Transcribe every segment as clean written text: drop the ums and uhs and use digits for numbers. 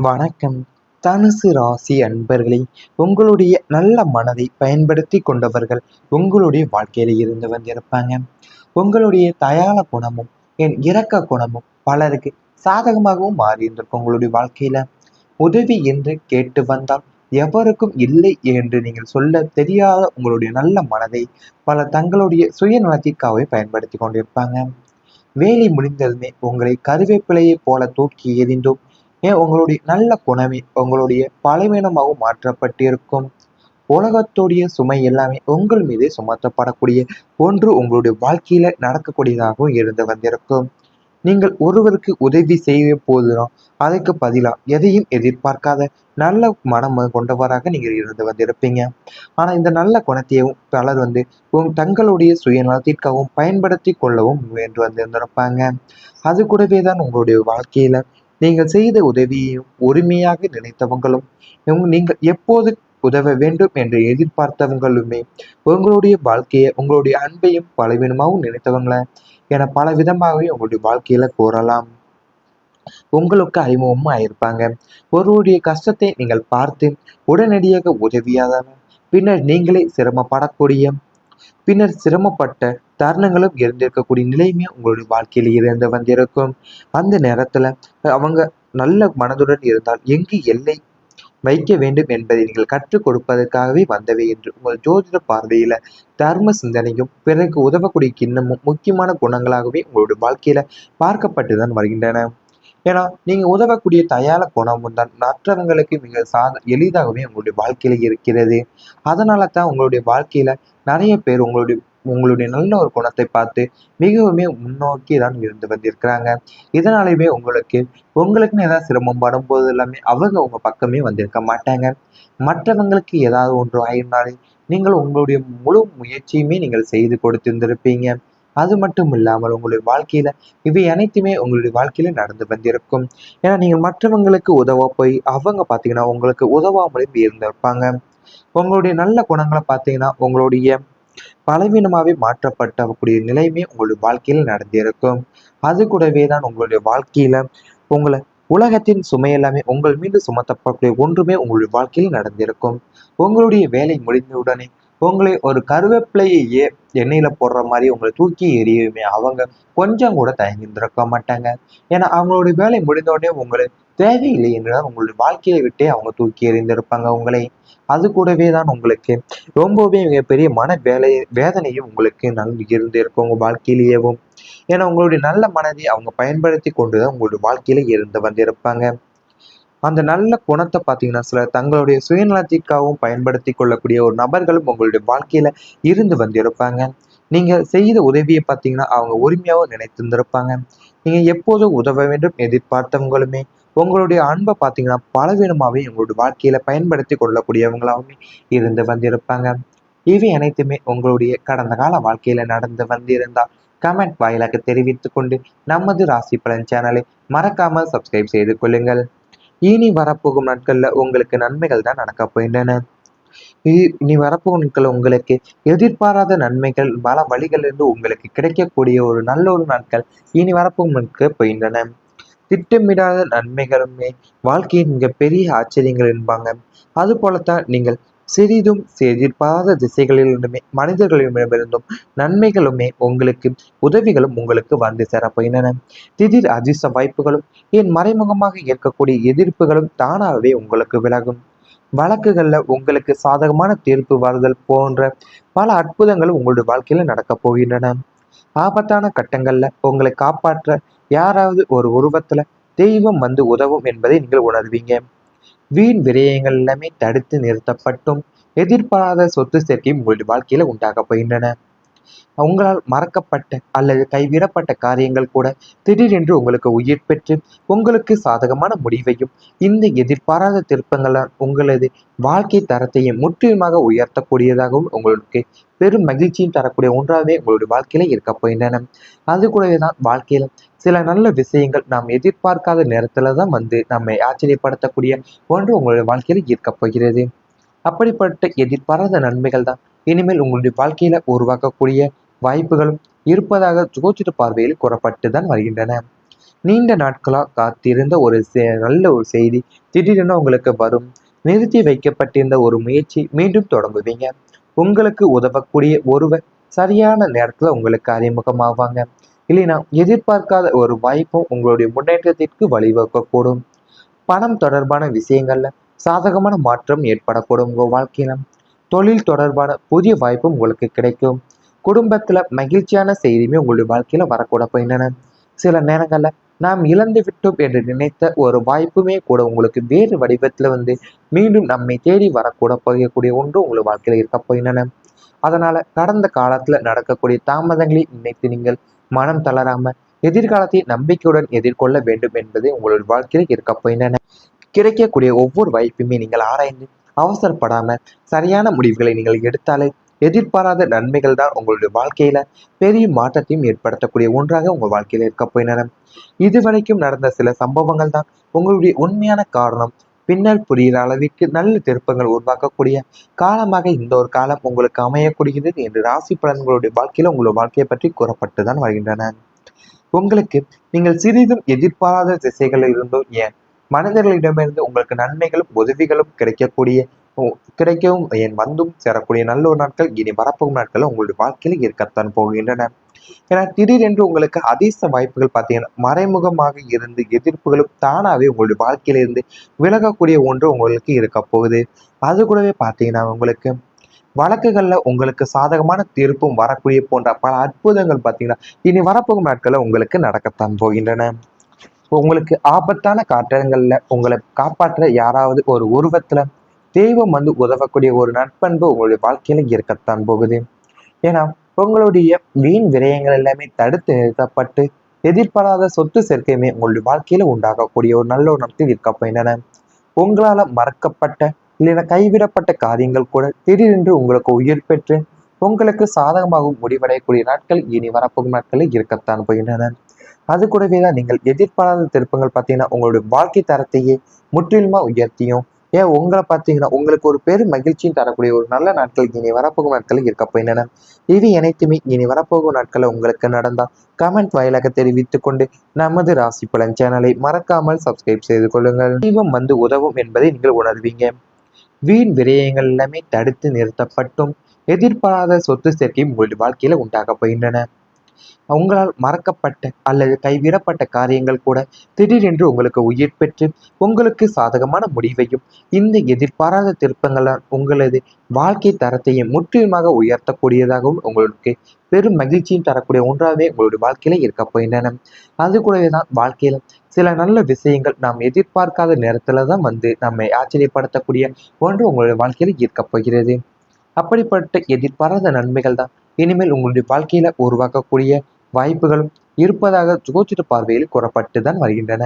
வணக்கம். தனுசு ராசி அன்பர்களே, உங்களுடைய நல்ல மனதை பயன்படுத்தி கொண்டவர்கள் உங்களுடைய வாழ்க்கையில இருந்து வந்திருப்பாங்க. உங்களுடைய தயாள குணமும் இரக்க குணமும் பலருக்கு சாதகமாகவும் மாறி இருந்திருக்கும். உங்களுடைய வாழ்க்கையில உதவி என்று கேட்டு வந்தால் எவருக்கும் இல்லை என்று நீங்கள் சொல்ல தெரியாத உங்களுடைய நல்ல மனதை பலர் தங்களுடைய சுயநலத்திற்காகவே பயன்படுத்தி கொண்டிருப்பாங்க. வேலை முடிந்ததுமே உங்களை கருவேப்பிலையை போல தூக்கி எறிந்தும் உங்களுடைய நல்ல குணமே உங்களுடைய பலவீனமாகவும் மாற்றப்பட்டிருக்கும். உலகத்துடைய சுமை எல்லாமே உங்கள் மீது சுமத்தப்படக்கூடிய ஒன்று உங்களுடைய வாழ்க்கையில நடக்கக்கூடியதாகவும் இருந்து வந்திருக்கும். நீங்கள் ஒருவருக்கு உதவி செய்ய போதுதான் அதற்கு பதிலா எதையும் எதிர்பார்க்காத நல்ல மனம் கொண்டவராக நீங்கள் இருந்து வந்திருப்பீங்க. ஆனா இந்த நல்ல குணத்தையும் பலர் தங்களுடைய சுயநலத்திற்காகவும் பயன்படுத்தி கொள்ளவும் முயன்று வந்திருந்திருப்பாங்க. அது கூடவே தான் உங்களுடைய வாழ்க்கையில நீங்கள் செய்த உதவியையும் உரிமையாக நினைத்தவங்களும் நீங்கள் எப்போது உதவ வேண்டும் என்று எதிர்பார்த்தவங்களுமே உங்களுடைய வாழ்க்கையை உங்களுடைய அன்பையும் பலவீனமாகவும் நினைத்தவங்கள என பல விதமாகவே உங்களுடைய வாழ்க்கையில கூறலாம். உங்களுக்கு அறிமுகமும் ஆயிருப்பாங்க. ஒருவருடைய கஷ்டத்தை நீங்கள் பார்த்து உடனடியாக உதவியாதான பின்னர் நீங்களே சிரமப்பட்ட தருணங்களும் இருந்திருக்கக்கூடிய நிலையுமே உங்களுடைய வாழ்க்கையில இருந்து வந்திருக்கும். அந்த நேரத்துல அவங்க நல்ல மனதுடன் இருந்தால் எங்கு எல்லை வைக்க வேண்டும் என்பதை நீங்கள் கற்றுக் கொடுப்பதற்காகவே வந்தவை என்று உங்கள் ஜோதிட பார்வையில தர்ம சிந்தனையும் பிறருக்கு உதவக்கூடிய கிண்ணமும் முக்கியமான குணங்களாகவே உங்களுடைய வாழ்க்கையில பார்க்கப்பட்டுதான் வருகின்றன. ஏன்னா நீங்க உதவக்கூடிய தயால குணமும் தான் மற்றவங்களுக்கு மிக எளிதாகவே உங்களுடைய வாழ்க்கையில இருக்கிறது. அதனால தான் உங்களுடைய வாழ்க்கையில நிறைய பேர் உங்களுடைய உங்களுடைய நல்ல ஒரு குணத்தை பார்த்து மிகவுமே முன்னோக்கி தான் இருந்து வந்திருக்கிறாங்க. இதனாலேயுமே உங்களுக்குன்னு ஏதாவது சிரமம் படும்போது எல்லாமே அவங்க உங்க பக்கமே வந்திருக்க மாட்டாங்க. மற்றவங்களுக்கு ஏதாவது ஒன்று ஆயிருந்தாலே நீங்கள் உங்களுடைய முழு முயற்சியுமே நீங்கள் செய்து கொடுத்திருந்திருப்பீங்க. அது மட்டும் இல்லாமல் உங்களுடைய வாழ்க்கையில இவை அனைத்துமே உங்களுடைய வாழ்க்கையில நடந்து வந்திருக்கும். ஏன்னா நீங்கள் மற்றவங்களுக்கு உதவ போய் அவங்க பார்த்தீங்கன்னா உங்களுக்கு உதவாமலே இருந்திருப்பாங்க. உங்களுடைய நல்ல குணங்களை பார்த்தீங்கன்னா உங்களுடைய பலவீனமாவே மாற்றப்படக்கூடிய நிலையுமே உங்களுடைய வாழ்க்கையில நடந்திருக்கும். அது கூடவே தான் உங்களுடைய வாழ்க்கையில உங்களை உலகத்தின் சுமை எல்லாமே உங்கள் மீது சுமத்தப்படக்கூடிய ஒன்றுமே உங்களுடைய வாழ்க்கையில் நடந்திருக்கும். உங்களுடைய வேலை முடிந்தவுடனே உங்களை ஒரு கருவேப்பிலையே எண்ணெயில போடுற மாதிரி உங்களை தூக்கி எறியுமே அவங்க கொஞ்சம் கூட தயங்கியிருந்திருக்க மாட்டாங்க. ஏன்னா அவங்களுடைய வேலை முடிந்த உடனே உங்களை தேவையில்லை என்றுதான் உங்களுடைய வாழ்க்கையை விட்டே அவங்க தூக்கி எறிந்திருப்பாங்க உங்களை. அது கூடவே தான் உங்களுக்கு ரொம்பவே மிகப்பெரிய வேதனையும் உங்களுக்கு இருந்திருக்கும் உங்க வாழ்க்கையிலேயேவும். ஏன்னா உங்களுடைய நல்ல மனதை அவங்க பயன்படுத்தி கொண்டுதான் உங்களுடைய வாழ்க்கையில இருந்து வந்திருப்பாங்க. அந்த நல்ல குணத்தை பார்த்தீங்கன்னா சிலர் தங்களுடைய சுயநலத்திற்காகவும் பயன்படுத்தி கொள்ளக்கூடிய ஒரு நபர்களும் உங்களுடைய வாழ்க்கையில இருந்து வந்திருப்பாங்க. நீங்க செய்த உதவியை பார்த்தீங்கன்னா அவங்க உரிமையாகவும் நினைத்திருந்திருப்பாங்க. நீங்க எப்போதும் உதவ வேண்டும் எதிர்பார்த்தவங்களுமே உங்களுடைய அன்பை பார்த்தீங்கன்னா பலவீனமாவே உங்களுடைய வாழ்க்கையில பயன்படுத்தி கொள்ளக்கூடியவங்களாகவுமே இருந்து வந்திருப்பாங்க. இவை அனைத்துமே உங்களுடைய கடந்த கால வாழ்க்கையில நடந்து வந்திருந்தால் கமெண்ட் வாயிலாக தெரிவித்துக் கொண்டு நமது ராசி பலன் சேனலை மறக்காமல் சப்ஸ்கிரைப் செய்து கொள்ளுங்கள். இனி வரப்போகும் நாட்கள்ல உங்களுக்கு நன்மைகள் தான் நடக்க போகின்றன. இனி வரப்போகும் நாட்கள் உங்களுக்கு எதிர்பாராத நன்மைகள் பல வழிகளிலிருந்து உங்களுக்கு கிடைக்கக்கூடிய ஒரு நல்ல ஒரு நாட்கள் இனி வரப்போகும் நாட்கள் போகின்றன. திட்டமிடாத நன்மைகளுமே வாழ்க்கையின் மிகப்பெரிய ஆச்சரியங்கள் என்பாங்க. அது போலத்தான் நீங்கள் சிறிதும் எதிர்பாராத திசைகளிலிருந்துமே மனிதர்களிடமிருந்தும் நன்மைகளுமே உங்களுக்கு உதவிகளும் உங்களுக்கு வந்து சேரப்போகின்றன. திடீர் அதிர்ஷ்ட வாய்ப்புகளும் மறைமுகமாக ஏற்கக்கூடிய எதிர்ப்புகளும் தானாகவே உங்களுக்கு விலகும். வழக்குகள்ல உங்களுக்கு சாதகமான தீர்ப்பு வருதல் போன்ற பல அற்புதங்களும் உங்களுடைய வாழ்க்கையில நடக்க போகின்றன. ஆபத்தான கட்டங்கள்ல உங்களை காப்பாற்ற யாராவது ஒரு உருவத்துல தெய்வம் வந்து உதவும் என்பதை நீங்கள் உணர்வீங்க. வீண் விரயங்கள் எல்லாமே தடுத்து நிறுத்தப்பட்டும் எதிர்பாராத சொத்து சேர்க்கையும் உங்களுடைய வாழ்க்கையில உண்டாக போகின்றன. உங்களால் மறக்கப்பட்ட அல்லது கைவிடப்பட்ட காரியங்கள் கூட திடீரென்று உங்களுக்கு உயிர் பெற்று உங்களுக்கு சாதகமான முடிவையும் இந்த எதிர்பாராத திருப்பங்களால் உங்களது வாழ்க்கை தரத்தையும் முற்றிலுமாக உயர்த்தக்கூடியதாகவும் உங்களுக்கு பெரும் மகிழ்ச்சியும் தரக்கூடிய ஒன்றாகவே உங்களுடைய வாழ்க்கையில இருக்க போகின்றன. அது கூடவே தான் வாழ்க்கையில சில நல்ல விஷயங்கள் நாம் எதிர்பார்க்காத நேரத்துல தான் நம்மை ஆச்சரியப்படுத்தக்கூடிய ஒன்று உங்களுடைய வாழ்க்கையில இருக்க போகிறது. அப்படிப்பட்ட எதிர்பாராத நன்மைகள் தான் இனிமேல் உங்களுடைய வாழ்க்கையில உருவாக்கக்கூடிய வாய்ப்புகளும் இருப்பதாக ஜோதிட பார்வையில் கூறப்பட்டு தான் வருகின்றன. நீண்ட நாட்களா காத்திருந்த ஒரு நல்ல ஒரு செய்தி திடீரென உங்களுக்கு வரும். நிறுத்தி வைக்கப்பட்டிருந்த ஒரு முயற்சி மீண்டும் தொடங்குவீங்க. உங்களுக்கு உதவக்கூடிய ஒருவர் சரியான நேரத்துல உங்களுக்கு அறிமுகமாவாங்க. இல்லைன்னா எதிர்பார்க்காத ஒரு வாய்ப்பும் உங்களுடைய முன்னேற்றத்திற்கு வழிவகுக்கக்கூடும். பணம் தொடர்பான விஷயங்கள்ல சாதகமான மாற்றம் ஏற்படக்கூடும் உங்க வாழ்க்கையில. தொழில் தொடர்பான புதிய வாய்ப்பும் உங்களுக்கு கிடைக்கும். குடும்பத்துல மகிழ்ச்சியான செய்தியுமே உங்களுடைய வாழ்க்கையில வரக்கூட போகின்றன. சில நேரங்கள்ல நாம் இழந்து விட்டோம் என்று நினைத்த ஒரு வாய்ப்புமே கூட உங்களுக்கு வேறு வடிவத்துல மீண்டும் நம்மை தேடி வரக்கூட போகக்கூடிய ஒன்று உங்கள் வாழ்க்கையில இருக்க போகின்றன. அதனால கடந்த காலத்துல நடக்கக்கூடிய தாமதங்களை நினைத்து நீங்கள் மனம் தளராம எதிர்காலத்தை நம்பிக்கையுடன் எதிர்கொள்ள வேண்டும் என்பது உங்களுடைய வாழ்க்கையில இருக்க போகின்றன. கிடைக்கக்கூடிய ஒவ்வொரு வாய்ப்புமே நீங்கள் ஆராய்ந்து அவசரப்படாம சரியான முடிவுகளை நீங்கள் எடுத்தாலே எதிர்பாராத நன்மைகள் தான் உங்களுடைய வாழ்க்கையில பெரிய மாற்றத்தையும் ஏற்படுத்தக்கூடிய ஒன்றாக உங்கள் வாழ்க்கையில இருக்க போயின. இதுவரைக்கும் நடந்த சில சம்பவங்கள் தான் உங்களுடைய உண்மையான காரணம் பின்னர் புரிகிற அளவிற்கு நல்ல திருப்பங்கள் உருவாக்கக்கூடிய காலமாக இந்த ஒரு காலம் உங்களுக்கு அமையக்கூடியது என்று ராசி பலன்களுடைய வாழ்க்கையில உங்களுடைய வாழ்க்கையை பற்றி கூறப்பட்டுதான் வருகின்றன. உங்களுக்கு நீங்கள் சிறிதும் எதிர்பாராத திசைகளில் இருந்தோ ஏன் மனிதர்களிடமிருந்து உங்களுக்கு நன்மைகளும் உதவிகளும் கிடைக்கவும் என் வந்தும் சேரக்கூடிய நல்ல ஒரு நாட்கள் இனி வரப்போகும் நாட்கள் உங்களுடைய வாழ்க்கையில இருக்கத்தான் போகின்றன. ஏன்னா திடீரென்று உங்களுக்கு அதிர்ஷ்ட வாய்ப்புகள் பார்த்தீங்கன்னா மறைமுகமாக இருந்து எதிர்ப்புகளும் தானாவே உங்களுடைய வாழ்க்கையில இருந்து விலகக்கூடிய ஒன்று உங்களுக்கு இருக்க போகுது. அது கூடவே பார்த்தீங்கன்னா உங்களுக்கு வழக்குகள்ல உங்களுக்கு சாதகமான தீர்ப்பும் வரக்கூடிய போன்ற பல அற்புதங்கள் பார்த்தீங்கன்னா இனி வரப்போகும் நாட்கள்ல உங்களுக்கு நடக்கத்தான் போகின்றன. உங்களுக்கு ஆபத்தான காற்றங்கள்ல உங்களை காப்பாற்ற யாராவது ஒரு உருவத்துல தெய்வம் உதவக்கூடிய ஒரு நட்பண்பு உங்களுடைய வாழ்க்கையில இருக்கத்தான் போகுது. ஏன்னா உங்களுடைய வீண் விரயங்கள் எல்லாமே தடுத்து நிறுத்தப்பட்டு எதிர்பாராத சொத்து சேர்க்கையுமே உங்களுடைய வாழ்க்கையில உண்டாகக்கூடிய ஒரு நல்ல ஒரு நாட்கள் இருக்க போயின. உங்களால மறக்கப்பட்ட இல்லைன்னா கைவிடப்பட்ட காரியங்கள் கூட திடீரென்று உங்களுக்கு உயிர் பெற்று உங்களுக்கு சாதகமாகவும் முடிவடையக்கூடிய நாட்கள் இனி வரப்போகும் நாட்களில் இருக்கத்தான் போகின்றன. அது கூடவே தான் நீங்கள் எதிர்பாராத திருப்பங்கள் பார்த்தீங்கன்னா உங்களுடைய வாழ்க்கை தரத்தையே முற்றிலுமா உயர்த்தியும் ஏன் உங்களை பார்த்தீங்கன்னா உங்களுக்கு ஒரு பெரும் மகிழ்ச்சியும் தரக்கூடிய ஒரு நல்ல நாட்கள் இனி வரப்போகும் நாட்களில் இருக்க போயின. இது அனைத்துமே இனி வரப்போகும் நாட்களில் உங்களுக்கு நடந்தால் கமெண்ட் வாயிலாக தெரிவித்துக் கொண்டு நமது ராசி பலன் சேனலை மறக்காமல் சப்ஸ்கிரைப் செய்து கொள்ளுங்கள். தெய்வம் உதவும் என்பதை நீங்கள் உணர்வீங்க. வீண் விரயங்கள் எல்லாமே தடுத்து நிறுத்தப்பட்டும் எதிர்பாராத சொத்து சேர்க்கையும் உங்களுடைய வாழ்க்கையில உண்டாக போகின்றன. உங்களால் மறக்கப்பட்ட அல்லது கைவிடப்பட்ட காரியங்கள் கூட திடீரென்று உங்களுக்கு உயிர் பெற்று உங்களுக்கு சாதகமான முடிவையும் இந்த எதிர்பாராத திருப்பங்களால் உங்களது வாழ்க்கை தரத்தையும் முற்றிலுமாக உயர்த்தக்கூடியதாகவும் உங்களுக்கு பெரும் மகிழ்ச்சியும் தரக்கூடிய ஒன்றாகவே உங்களுடைய வாழ்க்கையில இருக்க போகின்றன. அது கூடவே தான் வாழ்க்கையில சில நல்ல விஷயங்கள் நாம் எதிர்பார்க்காத நேரத்துல தான் நம்மை ஆச்சரியப்படுத்தக்கூடிய ஒன்று உங்களுடைய வாழ்க்கையில இருக்க போகிறது. அப்படிப்பட்ட எதிர்பாராத நன்மைகள் தான் இனிமேல் உங்களுடைய வாழ்க்கையில உருவாக்கக்கூடிய வாய்ப்புகளும் இருப்பதாக ஜோதிட பார்வையில் கூறப்பட்டுதான் வருகின்றன.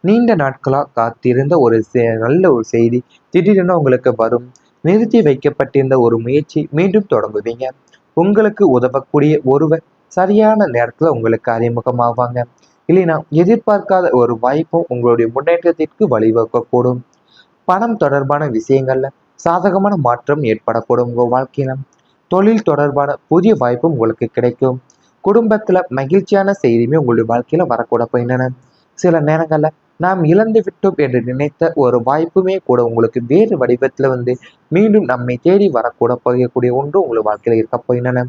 நீண்ட நாட்களா காத்திருந்த ஒரு நல்ல ஒரு செய்தி திடீரென உங்களுக்கு வரும். நிறுத்தி வைக்கப்பட்டிருந்த ஒரு முயற்சி மீண்டும் தொடங்குவீங்க. உங்களுக்கு உதவக்கூடிய ஒருவர் சரியான நேரத்துல உங்களுக்கு அறிமுகமாவாங்க. இல்லைன்னா எதிர்பார்க்காத ஒரு வாய்ப்பும் உங்களுடைய முன்னேற்றத்திற்கு வழிவகுக்கக்கூடும். பணம் தொடர்பான விஷயங்கள்ல சாதகமான மாற்றம் ஏற்படக்கூடும் உங்க வாழ்க்கையில. தொழில் தொடர்பான புதிய வாய்ப்பும் உங்களுக்கு கிடைக்கும். குடும்பத்துல மகிழ்ச்சியான செய்தியுமே உங்களுடைய வாழ்க்கையில வரக்கூட போயின. சில நேரங்கள்ல நாம் இழந்து விட்டோம் என்று நினைத்த ஒரு வாய்ப்புமே கூட உங்களுக்கு வேறு வடிவத்துல மீண்டும் நம்மை தேடி வரக்கூட போகக்கூடிய ஒன்று உங்களுடைய வாழ்க்கையில இருக்க போயின.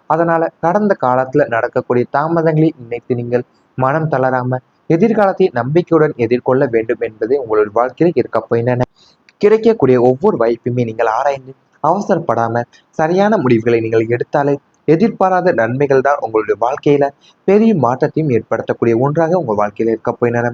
அதனால கடந்த காலத்துல நடக்கக்கூடிய தாமதங்களை நினைத்து நீங்கள் மனம் தளராம எதிர்காலத்தை நம்பிக்கையுடன் எதிர்கொள்ள வேண்டும் என்பது உங்களுடைய வாழ்க்கையில இருக்க போயின. கிடைக்கக்கூடிய ஒவ்வொரு வாய்ப்புமே நீங்கள் ஆராய்ந்து அவசரப்படாம சரியான முடிவுகளை நீங்கள் எடுத்தாலே எதிர்பாராத நன்மைகள் தான் உங்களுடைய வாழ்க்கையில பெரிய மாற்றத்தையும் ஏற்படுத்தக்கூடிய ஒன்றாக உங்கள் வாழ்க்கையில இருக்க போயின.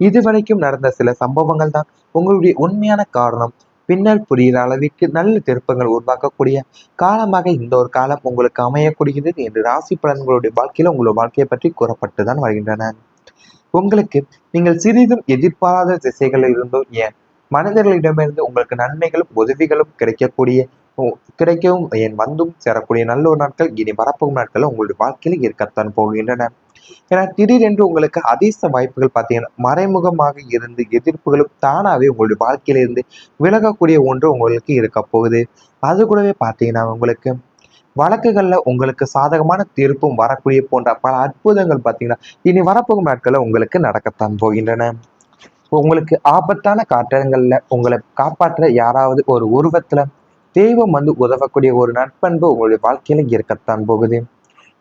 இதுவரைக்கும் நடந்த சில சம்பவங்கள் தான் உங்களுடைய உண்மையான காரணம் பின்னர் புரிகிற அளவிற்கு நல்ல திருப்பங்கள் உருவாக்கக்கூடிய காலமாக இந்த ஒரு காலம் உங்களுக்கு அமையக்கூடியது என்று ராசி பலன்களுடைய வாழ்க்கையில உங்களுடைய வாழ்க்கையை பற்றி கூறப்பட்டுதான் வருகின்றன. உங்களுக்கு நீங்கள் சிறிதும் எதிர்பாராத திசைகளில் இருந்தோ ஏன் மனிதர்களிடமிருந்து உங்களுக்கு நன்மைகளும் உதவிகளும் கிடைக்கவும் என் வந்தும் சேரக்கூடிய நல்ல ஒரு நாட்கள் இனி வரப்போகும் நாட்கள் உங்களுடைய வாழ்க்கையில இருக்கத்தான் போகின்றன. ஏன்னா திடீரென்று உங்களுக்கு அதிர்ஷ்ட வாய்ப்புகள் பார்த்தீங்கன்னா மறைமுகமாக இருந்து எதிர்ப்புகளும் தானாவே உங்களுடைய வாழ்க்கையில இருந்து விலகக்கூடிய ஒன்று உங்களுக்கு இருக்க போகுது. அது கூடவே பார்த்தீங்கன்னா உங்களுக்கு வழக்குகள்ல உங்களுக்கு சாதகமான தீர்ப்பும் வரக்கூடிய போன்ற பல அற்புதங்கள் பார்த்தீங்கன்னா இனி வரப்போகும் நாட்கள்ல உங்களுக்கு நடக்கத்தான் போகின்றன. உங்களுக்கு ஆபத்தான காற்றங்கள்ல உங்களை காப்பாற்ற யாராவது ஒரு உருவத்துல தெய்வம் வந்து உதவக்கூடிய ஒரு நற்பண்பு உங்களுடைய வாழ்க்கையில இருக்கத்தான் போகுது.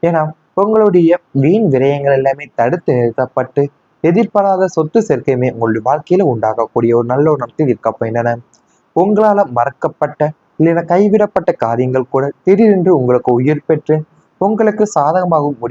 ஏன்னா உங்களுடைய வீண் விரயங்கள் எல்லாமே தடுத்து நிறுத்தப்பட்டு எதிர்பாராத சொத்து சேர்க்கையுமே உங்களுடைய வாழ்க்கையில உண்டாகக்கூடிய ஒரு நல்ல எண்ணத்தில் இருக்க போகின்றன. உங்களால மறக்கப்பட்ட இல்லைன்னா கைவிடப்பட்ட காரியங்கள் கூட திடீரென்று உங்களுக்கு உயிர் பெற்று உங்களுக்கு சாதகமாகவும்